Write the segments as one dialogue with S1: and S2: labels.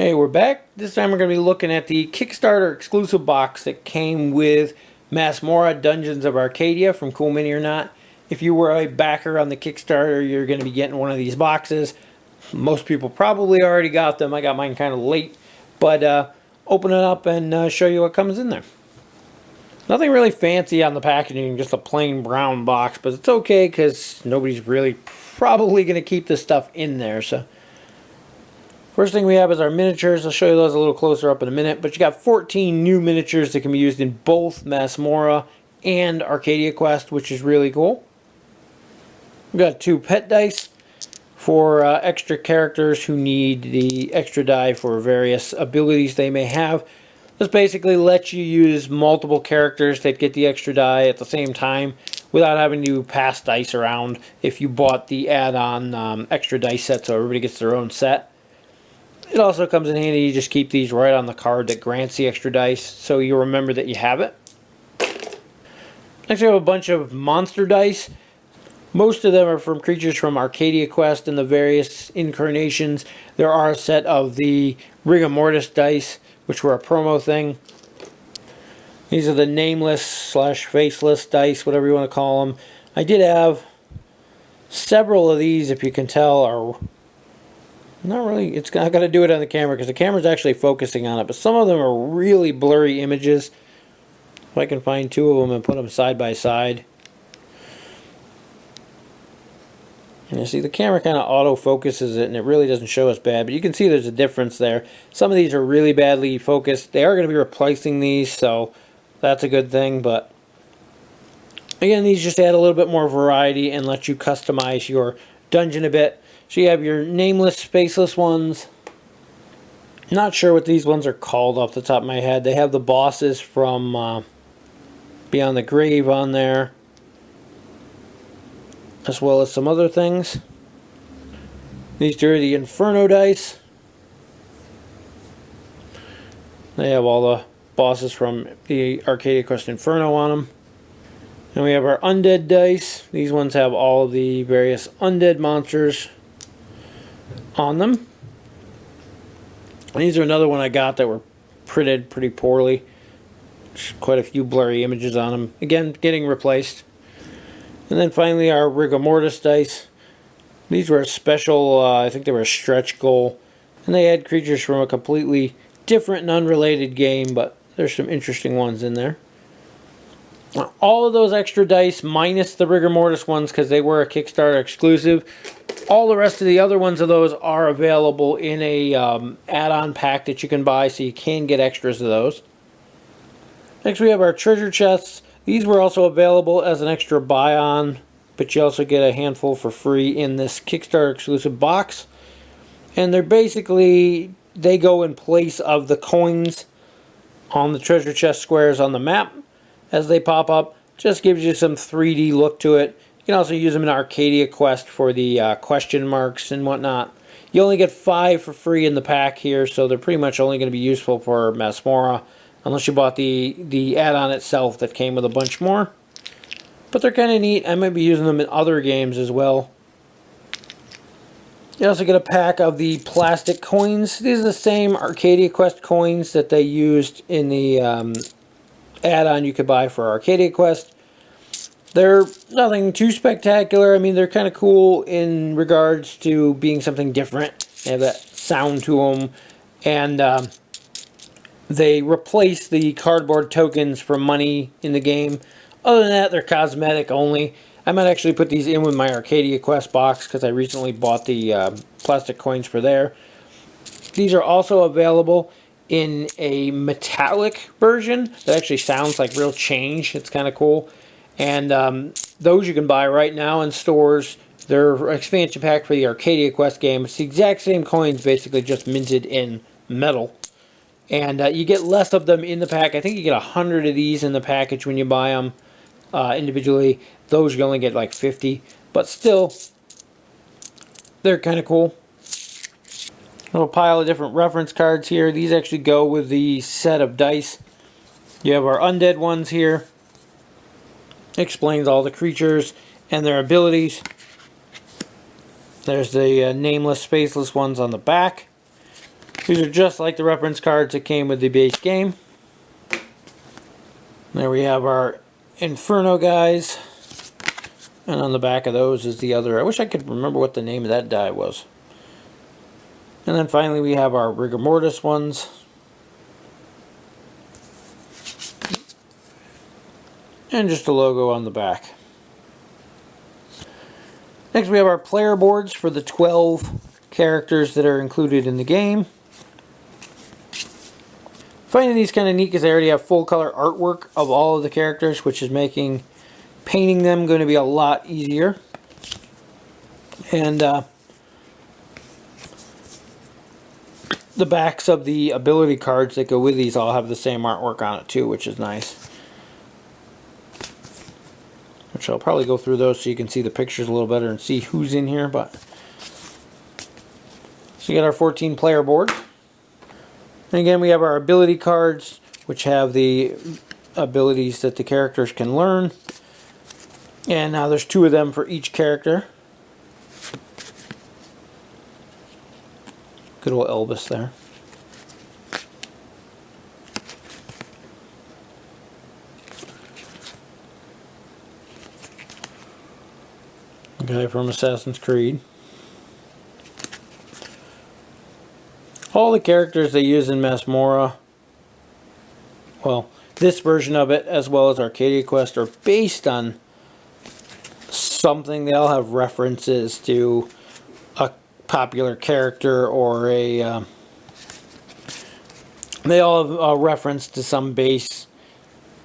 S1: Hey, we're back. This time we're going to be looking at the Kickstarter exclusive box that came with Masmorra Dungeons of Arcadia from Cool Mini or Not. If you were a backer on the Kickstarter, you're going to be getting one of these boxes. Most people probably already got them. I got mine kind of late. But open it up and show you what comes in there. Nothing really fancy on the packaging, just a plain brown box. But it's okay because nobody's really probably going to keep this stuff in there. So first thing we have is our miniatures. I'll show you those a little closer up in a minute. But you got 14 new miniatures that can be used in both Masmorra and Arcadia Quest, which is really cool. We've got 2 pet dice for extra characters who need the extra die for various abilities they may have. This basically lets you use multiple characters that get the extra die at the same time without having to pass dice around if you bought the add-on extra dice set so everybody gets their own set. It also comes in handy. You just keep these right on the card that grants the extra dice so you remember that you have it. Next we have a bunch of monster dice. Most of them are from creatures from Arcadia Quest and the various incarnations. There are a set of the Rigor Mortis dice, which were a promo thing. These are the nameless / faceless dice, whatever you want to call them. I did have several of these, if you can tell, are not really, it's not going to do it on the camera because the camera's actually focusing on it, but some of them are really blurry images. If I can find 2 of them and put them side by side. And you see the camera kind of auto focuses it and it really doesn't show us bad, but you can see there's a difference there. Some of these are really badly focused. They are going to be replacing these, so that's a good thing, but again, these just add a little bit more variety and let you customize your dungeon a bit. So you have your nameless, faceless ones. Not sure what these ones are called off the top of my head. They have the bosses from Beyond the Grave on there, as well as some other things. These 2 are the Inferno dice. They have all the bosses from the Arcadia Quest Inferno on them. And we have our Undead dice. These ones have all the various undead monsters on them. And these are another one I got that were printed pretty poorly. There's quite a few blurry images on them. Again, getting replaced. And then finally our Rigor Mortis dice. These were a special, I think they were a stretch goal. And they had creatures from a completely different and unrelated game, but there's some interesting ones in there. All of those extra dice, minus the Rigor Mortis ones, because they were a Kickstarter exclusive. All the rest of the other ones of those are available in a add-on pack that you can buy, so you can get extras of those. Next we have our treasure chests. These were also available as an extra buy-on, but you also get a handful for free in this Kickstarter exclusive box. And they're basically, they go in place of the coins on the treasure chest squares on the map. As they pop up, just gives you some 3D look to it. You can also use them in Arcadia Quest for the question marks and whatnot. You only get 5 for free in the pack here, so they're pretty much only going to be useful for Masmorra, unless you bought the add-on itself that came with a bunch more. But they're kind of neat. I might be using them in other games as well. You also get a pack of the plastic coins. These are the same Arcadia Quest coins that they used in the add-on you could buy for Arcadia Quest. They're nothing too spectacular. I mean, they're kind of cool in regards to being something different. They have that sound to them. And they replace the cardboard tokens for money in the game. Other than that, they're cosmetic only. I might actually put these in with my Arcadia Quest box because I recently bought the plastic coins for there. These are also available in a metallic version that actually sounds like real change. It's kind of cool. And those you can buy right now in stores. They're an expansion pack for the Arcadia Quest game. It's the exact same coins, basically just minted in metal. And you get less of them in the pack. I think you get 100 of these in the package when you buy them individually. Those you only get like 50. But still, they're kind of cool. A little pile of different reference cards here. These actually go with the set of dice. You have our undead ones here. Explains all the creatures and their abilities. There's the nameless, faceless ones on the back. These are just like the reference cards that came with the base game. There we have our Inferno guys. And on the back of those is the other. I wish I could remember what the name of that die was. And then finally we have our Rigor Mortis ones. And just a logo on the back. Next we have our player boards for the 12 characters that are included in the game. Finding these kind of neat because they already have full color artwork of all of the characters, which is making painting them going to be a lot easier. And the backs of the ability cards that go with these all have the same artwork on it too, which is nice. Which I'll probably go through those so you can see the pictures a little better and see who's in here. But so you got our 14 player board. And again, we have our ability cards, which have the abilities that the characters can learn. And now there's 2 of them for each character. Good old Elvis there. Guy from Assassin's Creed. All the characters they use in Masmorra, well, this version of it as well as Arcadia Quest, are based on something. They all have references to a popular character or a they all have a reference to some base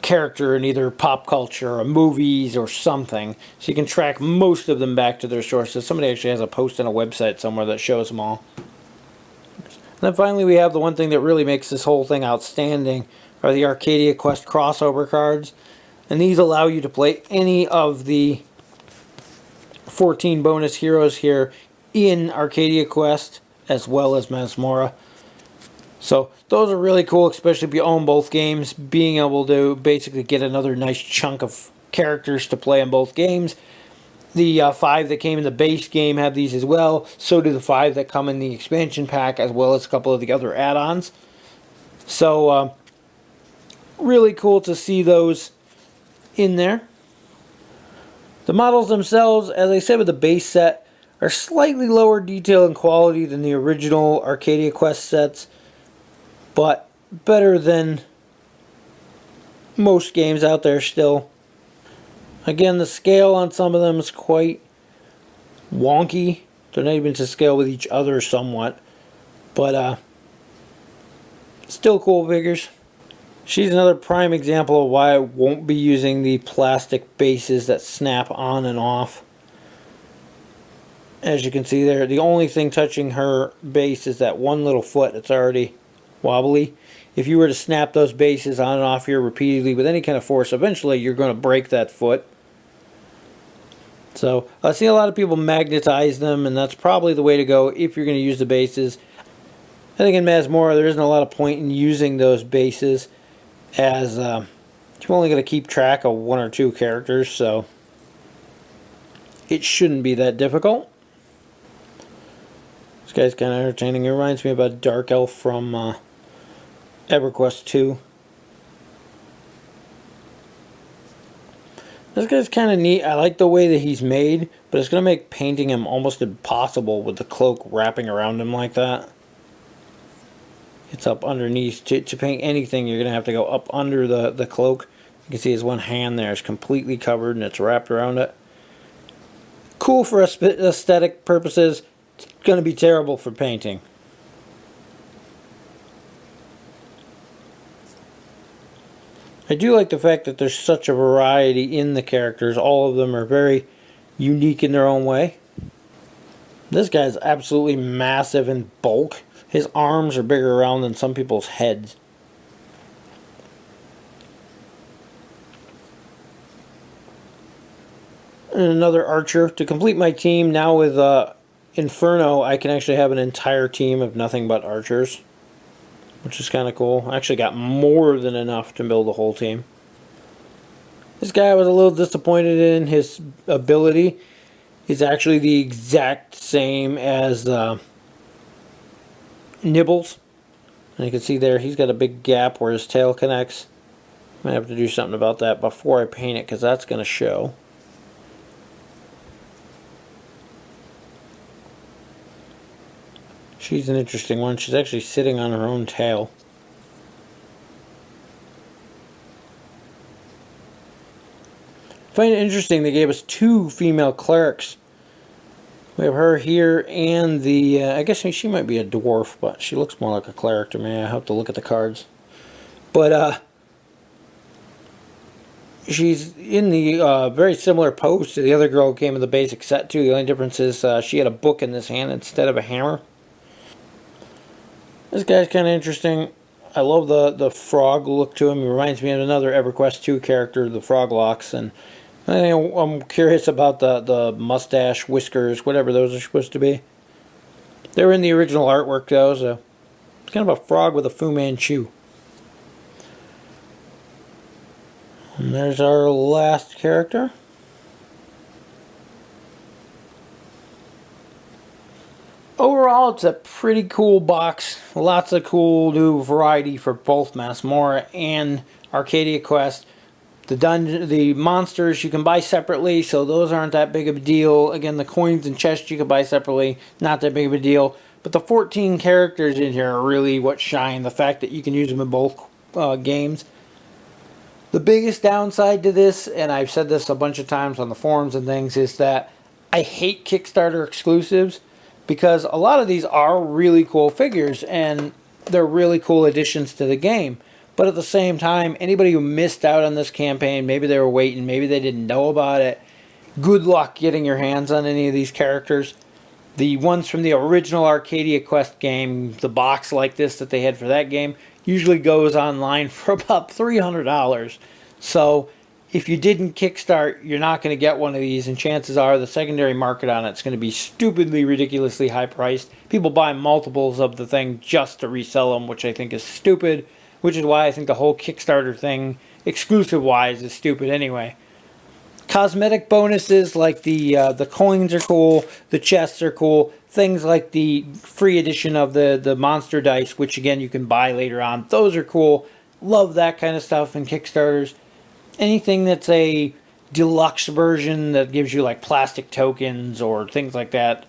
S1: character in either pop culture or movies or something, so you can track most of them back to their sources. Somebody actually has a post on a website somewhere that shows them all. And then finally we have the one thing that really makes this whole thing outstanding are the Arcadia Quest crossover cards, and these allow you to play any of the 14 bonus heroes here in Arcadia Quest as well as Masmorra. So those are really cool, especially if you own both games, being able to basically get another nice chunk of characters to play in both games. The 5 that came in the base game have these as well. So do the 5 that come in the expansion pack, as well as a couple of the other add-ons. So really cool to see those in there. The models themselves, as I said with the base set, are slightly lower detail and quality than the original Arcadia Quest sets, but better than most games out there still. Again, the scale on some of them is quite wonky. They're not even to scale with each other somewhat, but still cool figures. She's another prime example of why I won't be using the plastic bases that snap on and off. As you can see there, the only thing touching her base is that one little foot. It's already wobbly. If you were to snap those bases on and off here repeatedly with any kind of force, eventually you're going to break that foot. So I've seen a lot of people magnetize them, and that's probably the way to go if you're going to use the bases. I think in Masmorra there isn't a lot of point in using those bases, as you're only going to keep track of 1 or 2 characters, so it shouldn't be that difficult. This guy's kind of entertaining. It reminds me about Dark Elf from EverQuest 2. This guy's kind of neat. I like the way that he's made, but it's going to make painting him almost impossible with the cloak wrapping around him like that. It's up underneath. To paint anything, you're going to have to go up under the cloak. You can see his one hand there is completely covered and it's wrapped around it. Cool for aesthetic purposes. It's going to be terrible for painting. I do like the fact that there's such a variety in the characters. All of them are very unique in their own way. This guy's absolutely massive in bulk. His arms are bigger around than some people's heads. And another archer. To complete my team, now with Inferno, I can actually have an entire team of nothing but archers, which is kind of cool. I actually got more than enough to build a whole team. This guy I was a little disappointed in. His ability is actually the exact same as Nibbles And you can see there he's got a big gap where his tail connects. Might have to do something about that before I paint it because that's going to show. She's an interesting one. She's actually sitting on her own tail. I find it interesting they gave us 2 female clerics. We have her here and the, I guess she might be a dwarf, but she looks more like a cleric to me. I have to look at the cards. But, she's in the very similar pose to the other girl who came in the basic set too. The only difference is she had a book in this hand instead of a hammer. This guy's kind of interesting. I love the frog look to him. He reminds me of another EverQuest 2 character, the Froglocks. And I'm curious about the mustache, whiskers, whatever those are supposed to be. They were in the original artwork though, so it's kind of a frog with a Fu Manchu. And there's our last character. Overall, it's a pretty cool box. Lots of cool new variety for both Masmorra and Arcadia Quest. The monsters you can buy separately, so those aren't that big of a deal. Again, the coins and chests you can buy separately, not that big of a deal. But the 14 characters in here are really what shine. The fact that you can use them in both games. The biggest downside to this, and I've said this a bunch of times on the forums and things, is that I hate Kickstarter exclusives because a lot of these are really cool figures and they're really cool additions to the game. But at the same time, anybody who missed out on this campaign, maybe they were waiting, maybe they didn't know about it, good luck getting your hands on any of these characters. The ones from the original Arcadia Quest game, the box like this that they had for that game, usually goes online for about $300. So if you didn't kickstart, you're not going to get one of these, and chances are the secondary market on it's going to be stupidly, ridiculously high priced. People buy multiples of the thing just to resell them, which I think is stupid, which is why I think the whole Kickstarter thing, exclusive-wise, is stupid anyway. Cosmetic bonuses like the coins are cool, the chests are cool, things like the free edition of the monster dice, which again you can buy later on, those are cool. Love that kind of stuff in Kickstarters. Anything that's a deluxe version that gives you like plastic tokens or things like that,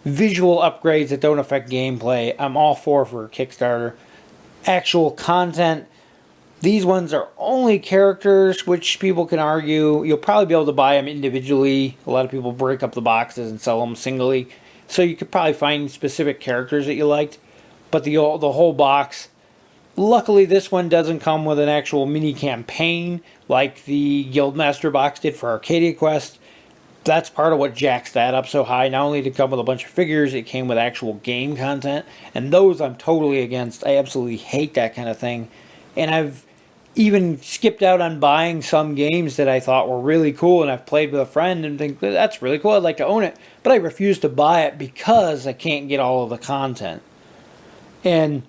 S1: visual upgrades that don't affect gameplay, I'm all for Kickstarter. Actual content, these ones are only characters, which people can argue. You'll probably be able to buy them individually. A lot of people break up the boxes and sell them singly. So you could probably find specific characters that you liked. But the whole box, luckily this one doesn't come with an actual mini campaign like the Guildmaster box did for Arcadia Quest. That's part of what jacks that up so high. Not only did it come with a bunch of figures, it came with actual game content. And those I'm totally against. I absolutely hate that kind of thing. And I've even skipped out on buying some games that I thought were really cool, and I've played with a friend and think, that's really cool, I'd like to own it. But I refuse to buy it because I can't get all of the content. And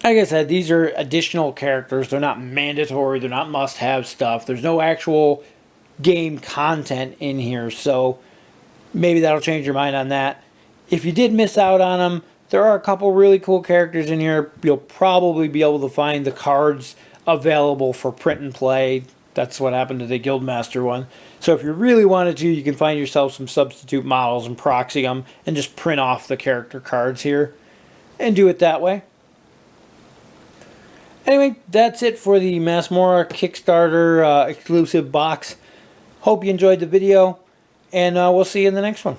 S1: like I said, these are additional characters. They're not mandatory. They're not must-have stuff. There's no actual game content in here, so maybe that'll change your mind on that. If you did miss out on them, there are a couple really cool characters in here. You'll probably be able to find the cards available for print and play. That's what happened to the Guildmaster one. So if you really wanted to, you can find yourself some substitute models and proxy them and just print off the character cards here and do it that way. Anyway, that's it for the Masmorra Kickstarter exclusive box. Hope you enjoyed the video, and we'll see you in the next one.